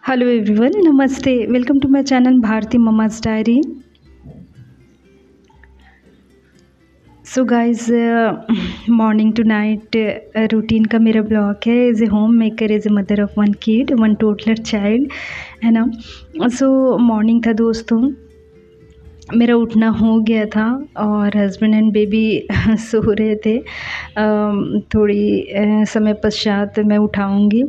Hello everyone, नमस्ते। Welcome to my channel Bharti mama's diary. So guys, morning to night routine का मेरा blog है। As a homemaker, as a mother of one kid, one toddler child, है ना। सो morning था दोस्तों, मेरा उठना हो गया था और हस्बैंड एंड बेबी सो रहे थे। थोड़ी समय पश्चात मैं उठाऊंगी,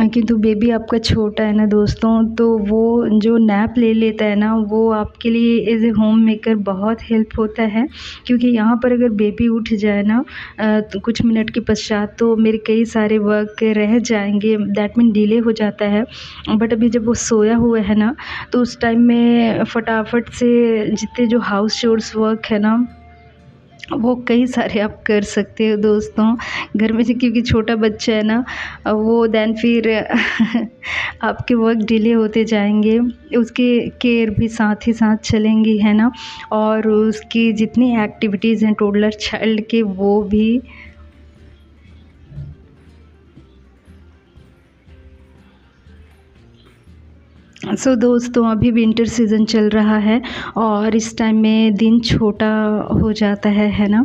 किंतु बेबी आपका छोटा है ना दोस्तों, तो वो जो नैप ले लेता है ना, वो आपके लिए एज ए होम मेकर बहुत हेल्प होता है। क्योंकि यहाँ पर अगर बेबी उठ जाए ना तो कुछ मिनट के पश्चात तो मेरे कई सारे वर्क रह जाएंगे, दैट मीन डिले हो जाता है। बट अभी जब वो सोया हुआ है ना, तो उस टाइम में फटाफट से जितने जो हाउस चोर्स वर्क है ना, वो कई सारे आप कर सकते हो दोस्तों घर में से। क्योंकि छोटा बच्चा है ना, वो देन फिर आपके वर्क डिले होते जाएंगे, उसके केयर भी साथ ही साथ चलेंगी, है ना। और उसकी जितनी एक्टिविटीज़ हैं टोडलर चाइल्ड के, वो भी दोस्तों अभी विंटर सीज़न चल रहा है और इस टाइम में दिन छोटा हो जाता है ना।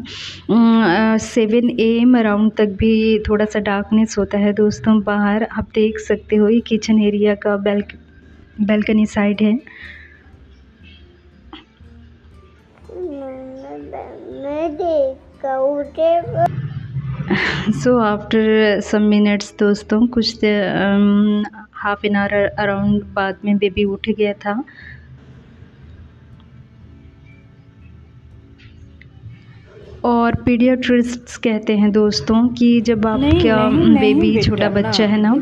7 AM अराउंड तक भी थोड़ा सा डार्कनेस होता है दोस्तों। बाहर आप देख सकते हो, ये किचन एरिया का बैल्कनी साइड है। सो आफ्टर सम मिनट्स दोस्तों, कुछ हाफ एन आवर अराउंड बाद में बेबी उठ गया था। और पीडियाट्रिस्ट्स कहते हैं दोस्तों कि जब आपका बेबी छोटा बच्चा है ना,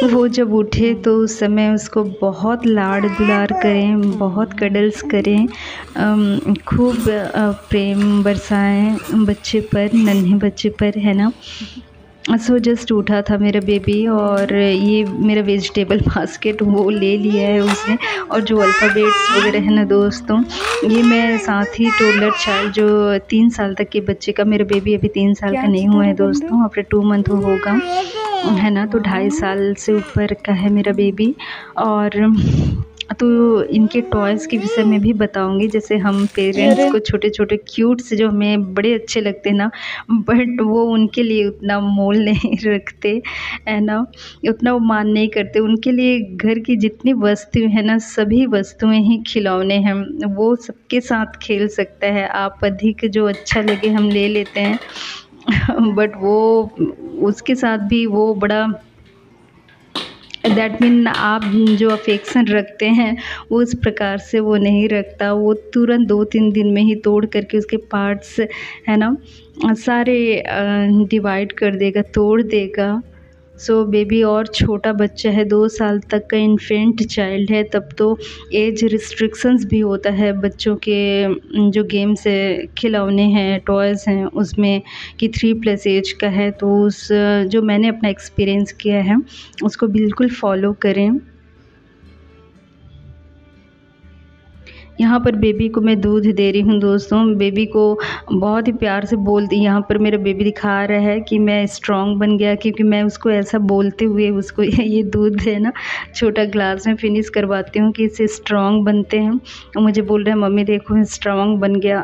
वो जब उठे तो उस समय उसको बहुत लाड़ दुलार करें, बहुत कडल्स करें, खूब प्रेम बरसाएं बच्चे पर, नन्हे बच्चे पर, है ना। सो जस्ट उठा था मेरा बेबी और ये मेरा वेजिटेबल बास्केट वो ले लिया है उसने। और जो अल्फ़ाबेट्स वगैरह है ना दोस्तों, ये मैं साथ ही टोडलर चाइल्ड जो 3 साल तक के बच्चे का, मेरा बेबी अभी 3 साल का नहीं हुआ है दोस्तों, आफ्टर 2 मंथ होगा, है ना। तो 2.5 साल से ऊपर का है मेरा बेबी। और तो इनके टॉयज़ के विषय में भी बताऊंगी। जैसे हम पेरेंट्स को छोटे छोटे क्यूट से जो हमें बड़े अच्छे लगते हैं ना, बट वो उनके लिए उतना मोल नहीं रखते, है ना, उतना वो मान नहीं करते। उनके लिए घर की जितनी वस्तुएं हैं ना, सभी वस्तुएं ही खिलौने हैं। वो सबके साथ खेल सकता है। आप अधिक जो अच्छा लगे हम ले लेते हैं बट वो उसके साथ भी वो बड़ा, दैट मीन आप जो अफेक्शन रखते हैं वो उस प्रकार से वो नहीं रखता। वो तुरंत 2-3 दिन में ही तोड़ करके उसके पार्ट्स, है ना, सारे डिवाइड कर देगा, तोड़ देगा। सो बेबी और छोटा बच्चा है, 2 साल तक का इन्फेंट चाइल्ड है। तब तो एज रिस्ट्रिक्शंस भी होता है बच्चों के, जो गेम्स है, खिलौने हैं, टॉयज़ हैं, उसमें कि 3+ एज का है। तो उस जो मैंने अपना एक्सपीरियंस किया है उसको बिल्कुल फॉलो करें। यहाँ पर बेबी को मैं दूध दे रही हूँ दोस्तों। बेबी को बहुत ही प्यार से बोलती, यहाँ पर मेरा बेबी दिखा रहा है कि मैं स्ट्रॉन्ग बन गया, क्योंकि मैं उसको ऐसा बोलते हुए उसको ये दूध है ना छोटा ग्लास में फिनिश करवाती हूँ कि इससे स्ट्रॉन्ग बनते हैं। और मुझे बोल रहे हैं मम्मी देखो स्ट्रॉन्ग बन गया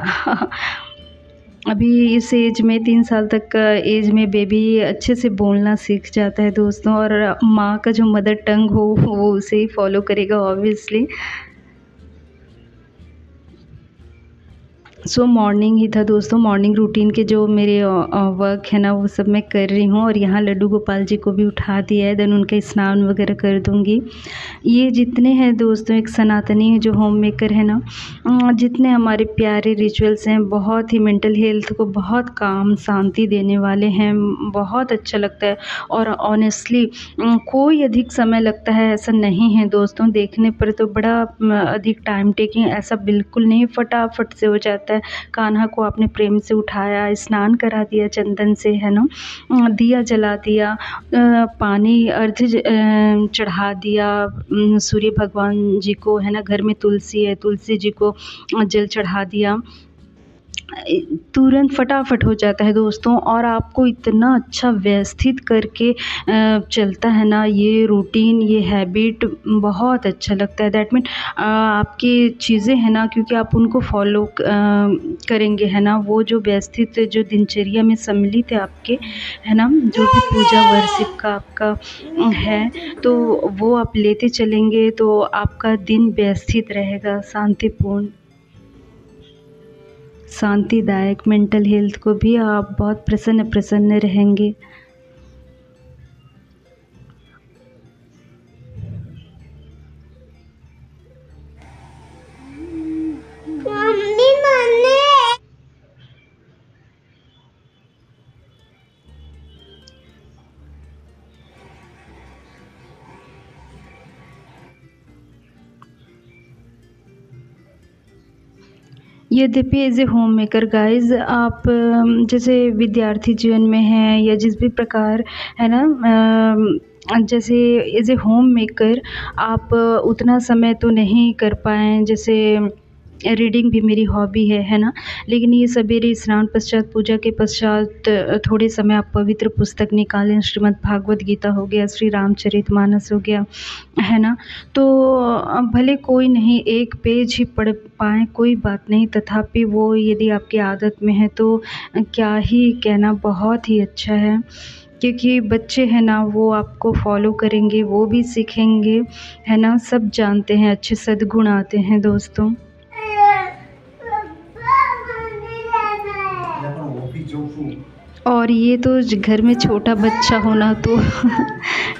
अभी इस एज में, 3 साल तक का एज में बेबी अच्छे से बोलना सीख जाता है दोस्तों। और माँ का जो मदर टंग हो वो उसे ही फॉलो करेगा ऑब्वियसली। सो मॉर्निंग ही था दोस्तों, मॉर्निंग रूटीन के जो मेरे वर्क है ना वो सब मैं कर रही हूँ। और यहाँ लड्डू गोपाल जी को भी उठा दिया है, देन उनका स्नान वगैरह कर दूँगी। ये जितने हैं दोस्तों, एक सनातनी जो होम मेकर है ना, जितने हमारे प्यारे रिचुअल्स हैं, बहुत ही मेंटल हेल्थ को बहुत काम शांति देने वाले हैं, बहुत अच्छा लगता है। और ऑनेस्टली कोई अधिक समय लगता है ऐसा नहीं है दोस्तों। देखने पर तो बड़ा अधिक टाइम टेकिंग, ऐसा बिल्कुल नहीं, फटाफट से हो जाता है। कान्हा को आपने प्रेम से उठाया, स्नान करा दिया चंदन से, है ना, दिया जला दिया, पानी अर्घ चढ़ा दिया सूर्य भगवान जी को, है ना। घर में तुलसी है, तुलसी जी को जल चढ़ा दिया। तुरंत फटाफट हो जाता है दोस्तों, और आपको इतना अच्छा व्यवस्थित करके चलता है ना ये रूटीन, ये हैबिट बहुत अच्छा लगता है। दैट मीन आपकी चीज़ें हैं ना, क्योंकि आप उनको फॉलो करेंगे है ना, वो जो व्यवस्थित जो दिनचर्या में सम्मिलित है आपके, है ना, जो भी पूजा वर्शिप का आपका है, तो वो आप लेते चलेंगे तो आपका दिन व्यवस्थित रहेगा, शांतिदायक, मेंटल हेल्थ को भी आप बहुत प्रसन्न प्रसन्न रहेंगे। मम्मी मैंने यद्यपि as a home maker guys आप जैसे विद्यार्थी जीवन में हैं या जिस भी प्रकार है ना, जैसे एज़ ए होम मेकर आप उतना समय तो नहीं कर पाएँ, जैसे रीडिंग भी मेरी हॉबी है ना? लेकिन ये सवेरे स्नान पश्चात, पूजा के पश्चात थोड़े समय आप पवित्र पुस्तक निकालें, श्रीमद् भागवत गीता हो गया, श्री रामचरितमानस हो गया, है ना? तो भले कोई नहीं, एक पेज ही पढ़ पाएँ कोई बात नहीं, तथापि वो यदि आपकी आदत में है तो क्या ही कहना, बहुत ही अच्छा है। क्योंकि बच्चे हैं ना, वो आपको फ़ॉलो करेंगे, वो भी सीखेंगे, है ना? सब जानते हैं, अच्छे सद्गुण आते हैं दोस्तों। और ये तो घर में छोटा बच्चा होना तो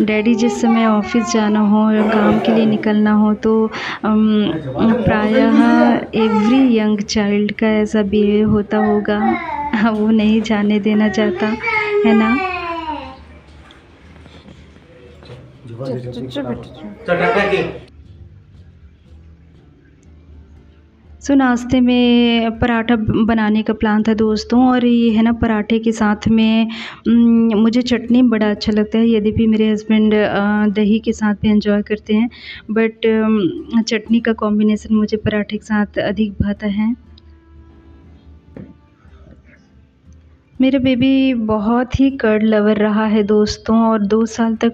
डैडी जिस समय ऑफ़िस जाना हो या काम के लिए निकलना हो तो प्रायः एवरी यंग चाइल्ड का ऐसा बिहेव होता होगा, वो नहीं जाने देना चाहता, है ना? सो नाश्ते में पराठा बनाने का प्लान था दोस्तों, और ये है ना, पराठे के साथ में मुझे चटनी बड़ा अच्छा लगता है। यद्यपि मेरे हस्बैंड दही के साथ भी एंजॉय करते हैं, बट चटनी का कॉम्बिनेशन मुझे पराठे के साथ अधिक भाता है। मेरा बेबी बहुत ही कर्ड लवर रहा है दोस्तों, और 2 साल तक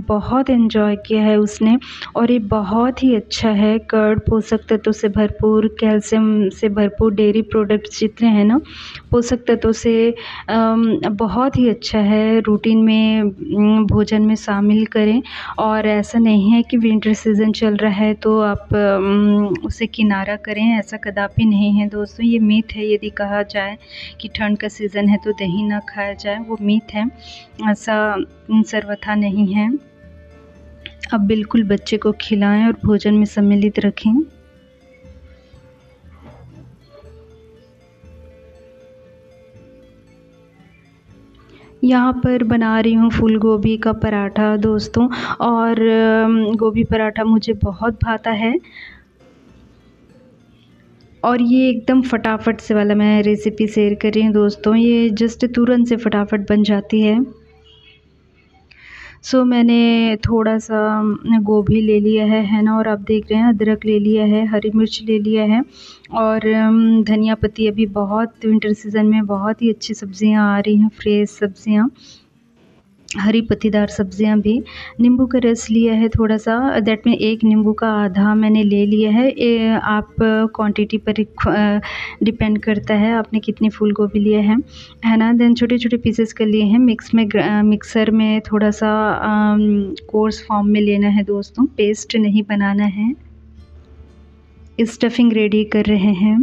बहुत एंजॉय किया है उसने, और ये बहुत ही अच्छा है। कर्ड पोषक तत्वों से भरपूर, कैल्शियम से भरपूर, डेयरी प्रोडक्ट्स जितने हैं ना, पोषक तत्वों से बहुत ही अच्छा है। रूटीन में भोजन में शामिल करें, और ऐसा नहीं है कि विंटर सीज़न चल रहा है तो आप उसे किनारा करें, ऐसा कदापि नहीं है दोस्तों। ये मिथ है यदि कहा जाए कि ठंड का सीज़न है तो दही ना खाया जाए, वो मिथ है, ऐसा सर्वथा नहीं है। आप बिल्कुल बच्चे को खिलाएं और भोजन में सम्मिलित रखें। यहाँ पर बना रही हूँ फूल गोभी का पराठा दोस्तों, और गोभी पराठा मुझे बहुत भाता है, और ये एकदम फटाफट से वाला मैं रेसिपी शेयर कर रही हूँ दोस्तों। ये जस्ट तुरंत से फटाफट बन जाती है। सो मैंने थोड़ा सा गोभी ले लिया है ना, और आप देख रहे हैं अदरक ले लिया है, हरी मिर्च ले लिया है, और धनिया पत्ती। अभी बहुत विंटर सीज़न में बहुत ही अच्छी सब्जियां आ रही हैं, फ्रेश सब्जियां, हरी पत्तीदार सब्जियां भी। नींबू का रस लिया है थोड़ा सा, दैट में 1 नींबू का आधा मैंने ले लिया है। आप क्वांटिटी पर डिपेंड करता है आपने कितनी फूल गोभी लिया है ना। देन छोटे छोटे पीसेस कर लिए हैं। मिक्सर में थोड़ा सा कोर्स फॉर्म में लेना है दोस्तों, पेस्ट नहीं बनाना है। स्टफिंग रेडी कर रहे हैं।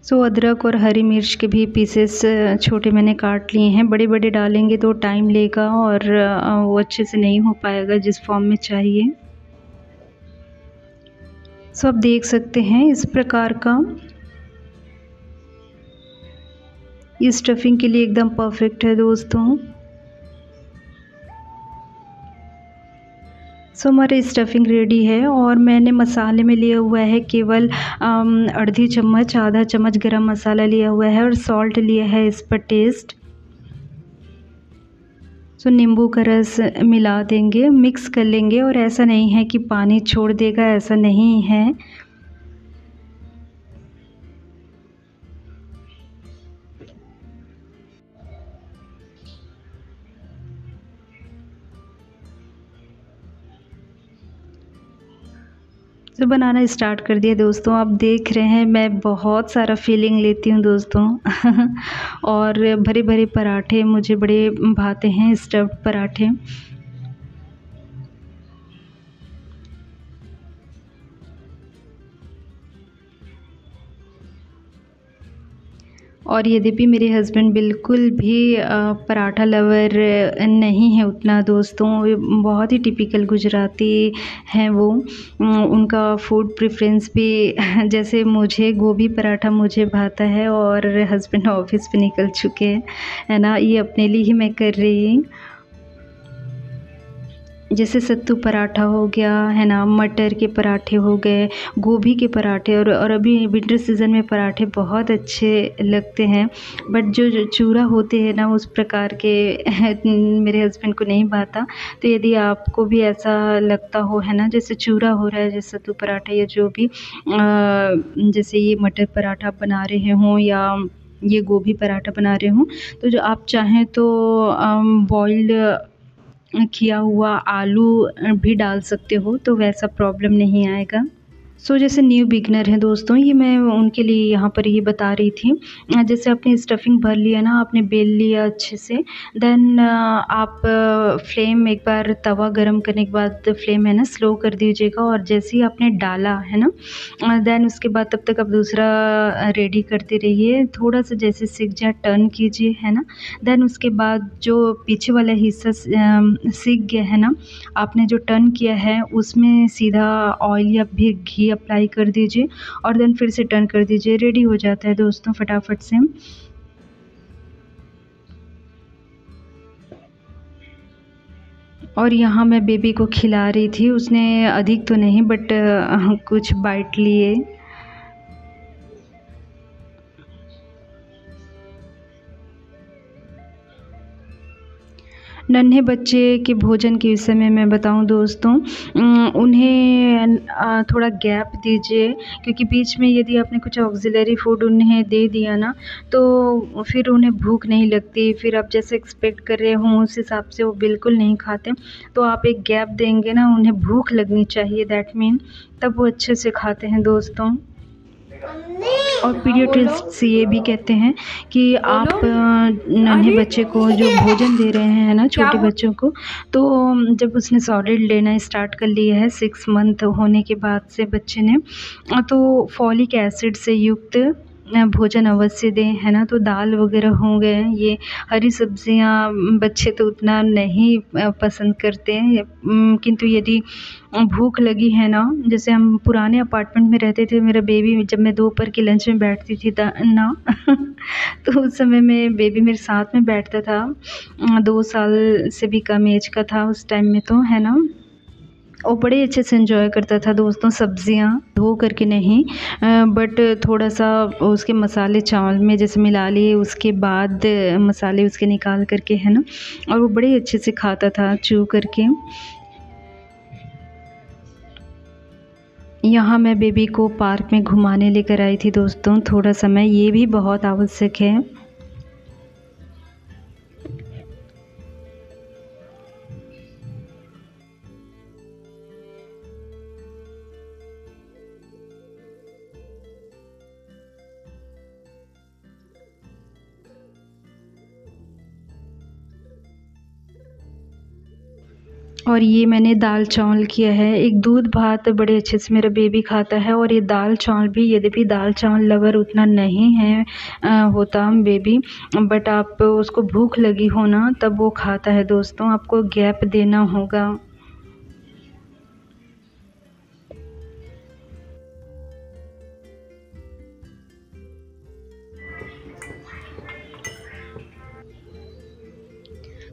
सो अदरक और हरी मिर्च के भी पीसेस छोटे मैंने काट लिए हैं। बड़े बड़े डालेंगे तो टाइम लेगा और वो अच्छे से नहीं हो पाएगा जिस फॉर्म में चाहिए। सो आप देख सकते हैं इस प्रकार का, ये स्टफिंग के लिए एकदम परफेक्ट है दोस्तों। सो हमारी स्टफिंग रेडी है, और मैंने मसाले में लिया हुआ है केवल आधा चम्मच गरम मसाला लिया हुआ है, और सॉल्ट लिया है इस पर टेस्ट। सो नींबू का रस मिला देंगे, मिक्स कर लेंगे। और ऐसा नहीं है कि पानी छोड़ देगा, ऐसा नहीं है। तो बनाना स्टार्ट कर दिया दोस्तों। आप देख रहे हैं मैं बहुत सारा फीलिंग लेती हूँ दोस्तों। और भरे भरे पराठे मुझे बड़े भाते हैं, स्टफ्ड पराठे। और यद्यपि मेरे हस्बैंड बिल्कुल भी पराठा लवर नहीं है उतना दोस्तों, बहुत ही टिपिकल गुजराती हैं वो। उनका फूड प्रेफरेंस भी जैसे मुझे गोभी पराठा मुझे भाता है, और हस्बैंड ऑफिस पे निकल चुके हैं, है ना। ये अपने लिए ही मैं कर रही हूँ। जैसे सत्तू पराठा हो गया, है ना, मटर के पराठे हो गए, गोभी के पराठे, और अभी विंटर सीज़न में पराठे बहुत अच्छे लगते हैं। बट जो चूरा होते हैं ना, उस प्रकार के मेरे हस्बैंड को नहीं भाता। तो यदि आपको भी ऐसा लगता हो, है ना, जैसे चूरा हो रहा है, जैसे सत्तू पराठा या जो भी जैसे ये मटर पराठा बना रहे हों या ये गोभी पराठा बना रहे हों, तो जो आप चाहें तो बॉइल्ड किया हुआ आलू भी डाल सकते हो, तो वैसा प्रॉब्लम नहीं आएगा। सो जैसे न्यू बिगनर हैं दोस्तों, ये मैं उनके लिए यहाँ पर ये बता रही थी। जैसे आपने स्टफिंग भर लिया ना, आपने बेल लिया अच्छे से, देन आप फ्लेम एक बार तवा गरम करने के बाद फ्लेम है ना स्लो कर दीजिएगा। और जैसे ही आपने डाला है ना, देन उसके बाद तब तक आप दूसरा रेडी करते रहिए। थोड़ा सा जैसे सिक जाए टर्न कीजिए, है ना। देन उसके बाद जो पीछे वाला हिस्सा सिक गया है ना, आपने जो टर्न किया है उसमें सीधा ऑयल या फिर घी अप्लाई कर दीजिए, और देन फिर से टर्न कर दीजिए। रेडी हो जाता है दोस्तों फटाफट से। और यहाँ मैं बेबी को खिला रही थी, उसने अधिक तो नहीं बट कुछ बाइट लिए। नन्हे बच्चे के भोजन के विषय में मैं बताऊं दोस्तों, उन्हें थोड़ा गैप दीजिए, क्योंकि बीच में यदि आपने कुछ ऑक्सिलरी फूड उन्हें दे दिया ना, तो फिर उन्हें भूख नहीं लगती। फिर आप जैसे एक्सपेक्ट कर रहे हों उस हिसाब से वो बिल्कुल नहीं खाते। तो आप एक गैप देंगे ना, उन्हें भूख लगनी चाहिए, दैट मीन तब वो अच्छे से खाते हैं दोस्तों। और पीडियाट्रिस्ट ये भी कहते हैं कि आप नन्हे बच्चे को जो भोजन दे रहे हैं ना, छोटे बच्चों को, तो जब उसने सॉलिड लेना स्टार्ट कर लिया है 6 मंथ होने के बाद से बच्चे ने, तो फॉलिक एसिड से युक्त भोजन अवश्य दें, है ना। तो दाल वगैरह हो गए, ये हरी सब्जियां बच्चे तो उतना नहीं पसंद करते हैं, किंतु यदि भूख लगी है ना, जैसे हम पुराने अपार्टमेंट में रहते थे, मेरा बेबी जब मैं दोपहर के लंच में बैठती थी ना तो उस समय में बेबी मेरे साथ में बैठता था, 2 साल से भी कम एज का था उस टाइम में, तो है ना, और बड़े अच्छे से एंजॉय करता था दोस्तों। सब्जियां धो करके नहीं, बट थोड़ा सा उसके मसाले चावल में जैसे मिला लिए, उसके बाद मसाले उसके निकाल करके, है ना, और वो बड़े अच्छे से खाता था चू करके। यहाँ मैं बेबी को पार्क में घुमाने लेकर आई थी दोस्तों, थोड़ा समय ये भी बहुत आवश्यक है। और ये मैंने दाल चावल किया है। एक दूध भात बड़े अच्छे से मेरा बेबी खाता है, और ये दाल चावल भी, यद्यपि दाल चावल लवर उतना नहीं है होता बेबी, बट आप उसको भूख लगी हो ना तब वो खाता है दोस्तों। आपको गैप देना होगा।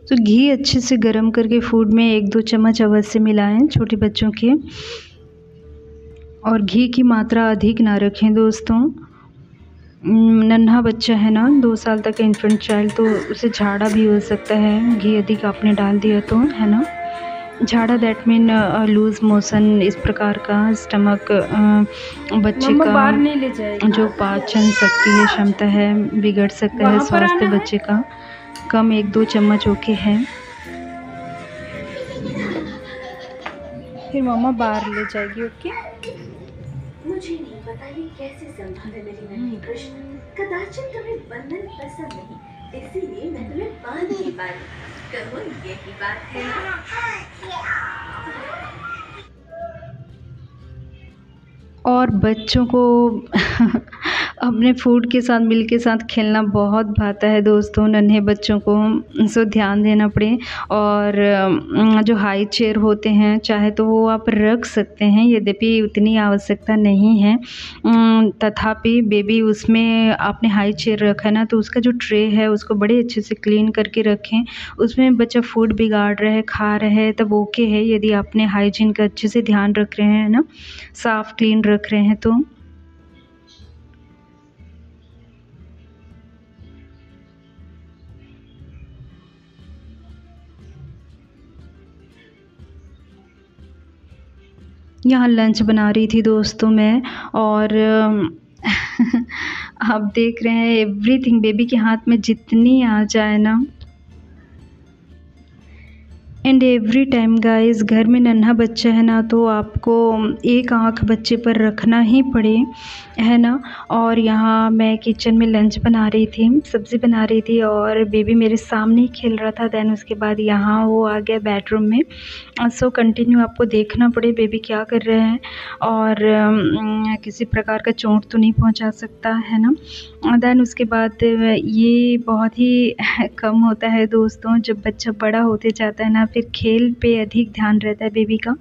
तो घी अच्छे से गरम करके फूड में 1-2 चम्मच अवश्य मिलाएं छोटे बच्चों के, और घी की मात्रा अधिक ना रखें दोस्तों। नन्हा बच्चा है ना, 2 साल तक का इन्फेंट चाइल्ड, तो उसे झाड़ा भी हो सकता है, घी अधिक आपने डाल दिया तो, है ना। झाड़ा दैट मीन लूज़ मोशन, इस प्रकार का स्टमक, बच्चे मम्मा का बाहर नहीं ले जाएगी। जो पाचन शक्ति है, क्षमता है, बिगड़ सकता है। वहाँ पर स्वास्थ्य आना है। बच्चे का कम 1-2 चम्मच ओके है। फिर मम्मा बाहर ले जाएगी, ओके। मुझे नहीं पता ये कैसे संभव है मेरी नन्ही कृष्ण। कदाचित तुम्हें बंधन पसंद नहीं, इसीलिए मैं तुम्हें बांध नहीं पा रही। कहो यही बात है। और बच्चों को अपने फूड के साथ, मिल्क के साथ खेलना बहुत भाता है दोस्तों, नन्हे बच्चों को। सो ध्यान देना पड़े। और जो हाई चेयर होते हैं, चाहे तो वो आप रख सकते हैं, यद्यपि उतनी आवश्यकता नहीं है। तथापि बेबी उसमें आपने हाई चेयर रखा है ना, तो उसका जो ट्रे है उसको बड़े अच्छे से क्लीन करके रखें। उसमें बच्चा फूड बिगाड़ रहा है, खा रहा है, तब ओके है, यदि आपने हाइजीन का अच्छे से ध्यान रख रहे हैं ना, साफ़ क्लीन रख रहे हैं तो। यहाँ लंच बना रही थी दोस्तों मैं, और आप देख रहे हैं एवरीथिंग बेबी के हाथ में जितनी आ जाए ना। एंड एवरी टाइम गाइस, घर में नन्हा बच्चा है ना, तो आपको एक आँख बच्चे पर रखना ही पड़े, है ना। और यहाँ मैं किचन में लंच बना रही थी, सब्ज़ी बना रही थी, और बेबी मेरे सामने ही खेल रहा था। दैन उसके बाद यहाँ वो आ गया बेडरूम में। सो कंटिन्यू आपको देखना पड़े बेबी क्या कर रहे हैं, और किसी प्रकार का चोट तो नहीं पहुँचा सकता, है ना। दैन उसके बाद ये बहुत ही कम होता है दोस्तों, जब बच्चा बड़ा होते जाता है ना, फिर खेल पे अधिक ध्यान रहता है बेबी का।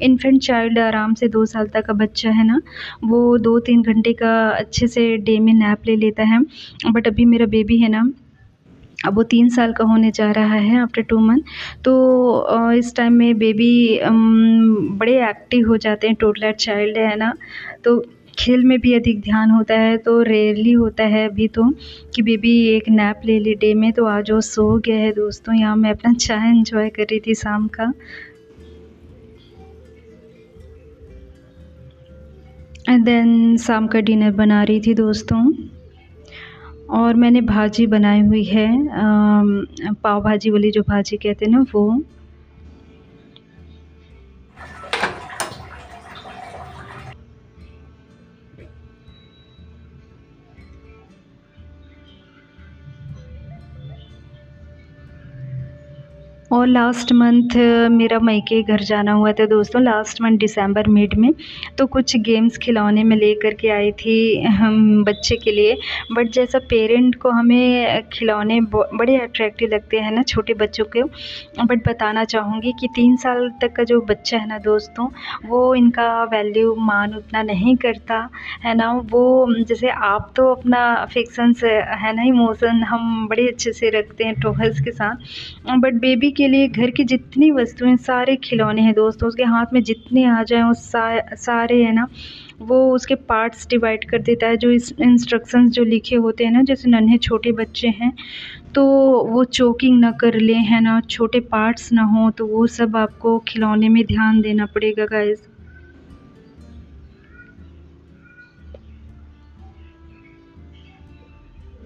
इन्फेंट चाइल्ड आराम से 2 साल तक का बच्चा है ना, वो 2-3 घंटे का अच्छे से डे में नैप ले लेता है। बट अभी मेरा बेबी है ना, अब वो 3 साल का होने जा रहा है आफ्टर 2 मंथ। तो इस टाइम में बेबी बड़े एक्टिव हो जाते हैं, टोडलर चाइल्ड है ना, तो खेल में भी अधिक ध्यान होता है। तो रेयरली होता है अभी तो कि बेबी एक नैप ले ले डे में, तो आज वो सो गया है दोस्तों। यहाँ मैं अपना चाय एंजॉय कर रही थी शाम का। एंड देन शाम का डिनर बना रही थी दोस्तों, और मैंने भाजी बनाई हुई है, पाव भाजी वाली जो भाजी कहते हैं ना, वो। और लास्ट मंथ मेरा मायके घर जाना हुआ था दोस्तों, लास्ट मंथ दिसंबर मिड में। तो कुछ गेम्स खिलौने में लेकर के आई थी हम बच्चे के लिए। बट जैसा पेरेंट को हमें खिलौने बड़े अट्रैक्टिव लगते हैं ना छोटे बच्चों के। बट बताना चाहूँगी कि 3 साल तक का जो बच्चा है ना दोस्तों, वो इनका वैल्यू मान उतना नहीं करता, है ना। वो जैसे आप तो अपना अफेक्शंस है ना, इमोशन हम बड़े अच्छे से रखते हैं टॉयज़ के साथ। बट बेबी के लिए घर की जितनी वस्तुएं, सारे खिलौने हैं दोस्तों, उसके हाथ में जितने आ जाएं वो सारे है ना, वो उसके पार्ट्स डिवाइड कर देता है। जो इस इंस्ट्रक्शंस जो लिखे होते हैं ना, जैसे नन्हे छोटे बच्चे हैं तो वो चोकिंग ना कर लें, है ना, छोटे पार्ट्स ना हो, तो वो सब आपको खिलौने में ध्यान देना पड़ेगा गाइस।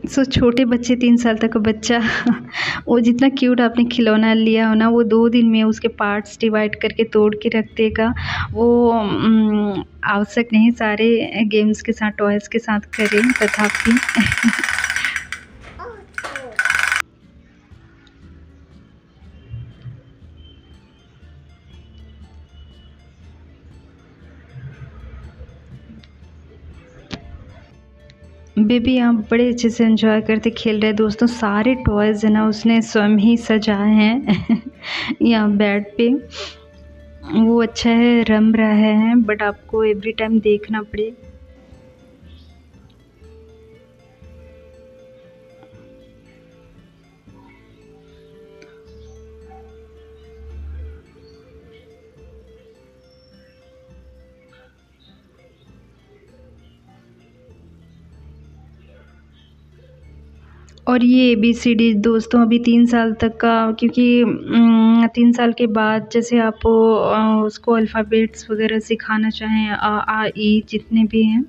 सो छोटे बच्चे, 3 साल तक का बच्चा वो जितना क्यूट आपने खिलौना लिया हो ना, वो 2 दिन में उसके पार्ट्स डिवाइड करके तोड़ के रख देगा। वो आवश्यक नहीं सारे गेम्स के साथ, टॉयज़ के साथ करें, तथापि बेबी यहाँ बड़े अच्छे से एंजॉय करते खेल रहे हैं दोस्तों। सारे टॉयज़ है ना उसने स्वयं ही सजाए हैं यहाँ बेड पे। वो अच्छा है, रम रहा है, बट आपको एवरी टाइम देखना पड़े। और ये ABCD दोस्तों अभी 3 साल तक का, क्योंकि 3 साल के बाद जैसे आप उसको अल्फ़ाबेट्स वगैरह सिखाना चाहें, अ, आ, ई जितने भी हैं,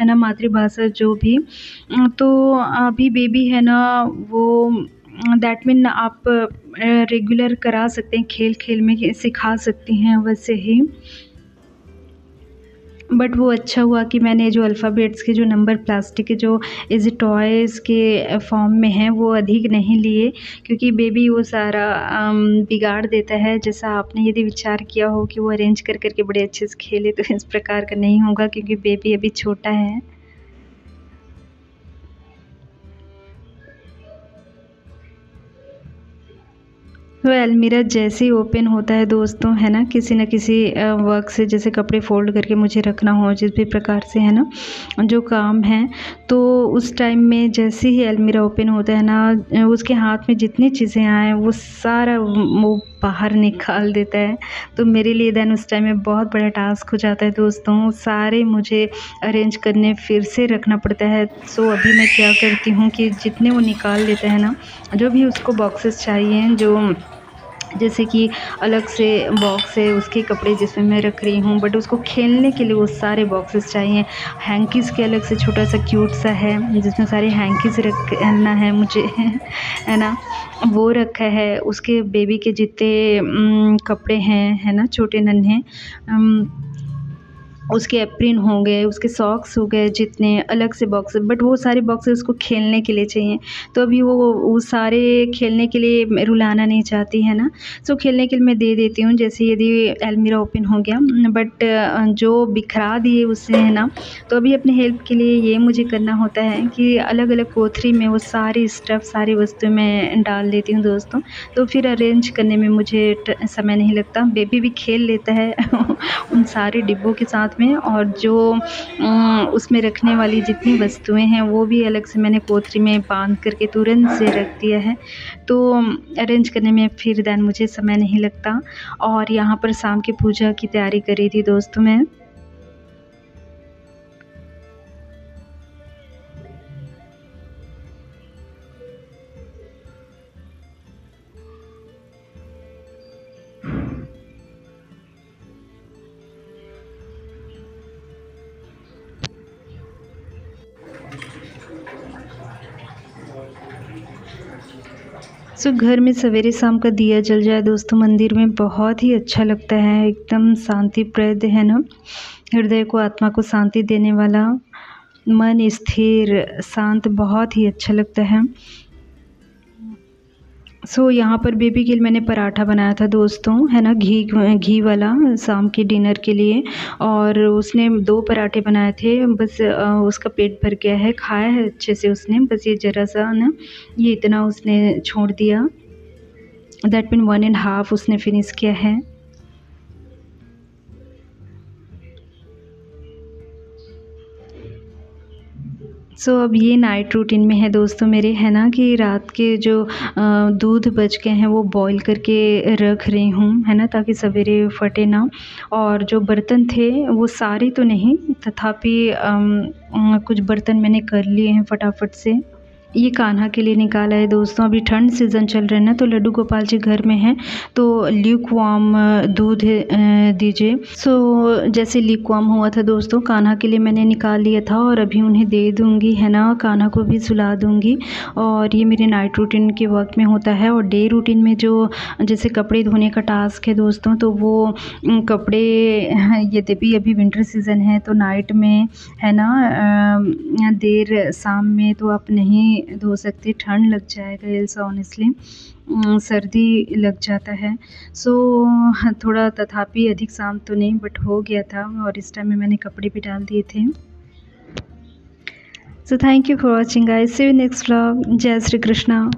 है ना, मातृभाषा जो भी, तो अभी बेबी है ना, वो दैट मीन आप रेगुलर करा सकते हैं, खेल-खेल में सिखा सकती हैं वैसे ही। बट वो अच्छा हुआ कि मैंने जो अल्फ़ाबेट्स के जो नंबर प्लास्टिक के जो एज़ टॉयज़ के फॉर्म में हैं वो अधिक नहीं लिए, क्योंकि बेबी वो सारा बिगाड़ देता है। जैसा आपने यदि विचार किया हो कि वो अरेंज कर के बड़े अच्छे से खेले, तो इस प्रकार का नहीं होगा, क्योंकि बेबी अभी छोटा है। तो अलमीरा जैसे ही ओपन होता है दोस्तों, है ना, किसी न किसी वर्क से, जैसे कपड़े फ़ोल्ड करके मुझे रखना हो, जिस भी प्रकार से, है ना, जो काम है, तो उस टाइम में जैसे ही अलमीरा ओपन होता है ना, उसके हाथ में जितनी चीज़ें आएँ वो सारा वो बाहर निकाल देता है। तो मेरे लिए देन उस टाइम में बहुत बड़ा टास्क हो जाता है दोस्तों, सारे मुझे अरेंज करने, फिर से रखना पड़ता है। सो अभी मैं क्या करती हूँ कि जितने वो निकाल लेता है ना, जो भी उसको बॉक्सेस चाहिए, जो जैसे कि अलग से बॉक्स है उसके कपड़े जिसमें मैं रख रही हूँ, बट उसको खेलने के लिए वो सारे बॉक्सेस चाहिए। हैंकीज़ के अलग से छोटा सा क्यूट सा है जिसमें सारे हैंकीज़ रखना है मुझे है ना, वो रखा है। उसके बेबी के जितने कपड़े हैं, है ना, छोटे नन्हे, उसके एप्रिन हो गए, उसके सॉक्स हो गए, जितने अलग से बॉक्स, बट वो सारे बॉक्सेस उसको खेलने के लिए चाहिए। तो अभी वो सारे खेलने के लिए रुलाना नहीं चाहती है ना, सो खेलने के लिए मैं दे देती हूँ। जैसे यदि अलमीरा ओपन हो गया, बट जो बिखरा दिए उसने, है ना, तो अभी अपने हेल्प के लिए ये मुझे करना होता है कि अलग अलग कोथरी में वो सारी स्टफ़, सारी वस्तुएं मैं डाल देती हूँ दोस्तों। तो फिर अरेंज करने में मुझे समय नहीं लगता। बेबी भी खेल लेता है उन सारे डिब्बों के साथ में, और जो उसमें रखने वाली जितनी वस्तुएं हैं वो भी अलग से मैंने कोथरी में बांध करके तुरंत से रख दिया है। तो अरेंज करने में फिर देन मुझे समय नहीं लगता। और यहाँ पर शाम की पूजा की तैयारी कर रही थी दोस्तों मैं। सो घर में सवेरे शाम का दिया जल जाए दोस्तों मंदिर में, बहुत ही अच्छा लगता है, एकदम शांतिप्रद, है ना, हृदय को, आत्मा को शांति देने वाला, मन स्थिर शांत, बहुत ही अच्छा लगता है। सो यहाँ पर बेबी के लिए मैंने पराठा बनाया था दोस्तों, है ना, घी वाला, शाम के डिनर के लिए। और उसने 2 पराठे बनाए थे, बस उसका पेट भर गया है, खाया है अच्छे से उसने, बस ये ज़रा सा ना, ये इतना उसने छोड़ दिया, दैट मीन 1 1/2 उसने फिनिश किया है। सो अब ये नाइट रूटीन में है दोस्तों मेरे, है ना, कि रात के जो दूध बच गए हैं वो बॉईल करके रख रही हूँ, है ना, ताकि सवेरे फटे ना। और जो बर्तन थे वो सारे तो नहीं, तथापि कुछ बर्तन मैंने कर लिए हैं फटाफट से। ये कान्हा के लिए निकाला है दोस्तों, अभी ठंड सीज़न चल रहा है ना, तो लड्डू गोपाल जी घर में हैं, तो ल्यूक वार्म दूध दीजिए। सो जैसे ल्यूक वार्म हुआ था दोस्तों, कान्हा के लिए मैंने निकाल लिया था और अभी उन्हें दे दूँगी, है ना, कान्हा को भी सुला दूँगी। और ये मेरे नाइट रूटीन के वक्त में होता है। और डे रूटीन में जो जैसे कपड़े धोने का टास्क है दोस्तों, तो वो कपड़े, यद्यपि अभी विंटर सीज़न है तो नाइट में, है ना, देर शाम में तो आप नहीं धो सकते, ठंड लग जाएगा, एल्स ऑनेस्टली सर्दी लग जाता है। सो थोड़ा, तथापि अधिक शाम तो नहीं, बट हो गया था, और इस टाइम में मैंने कपड़े भी डाल दिए थे। So thank you for watching guys, see you next vlog. जय श्री कृष्णा।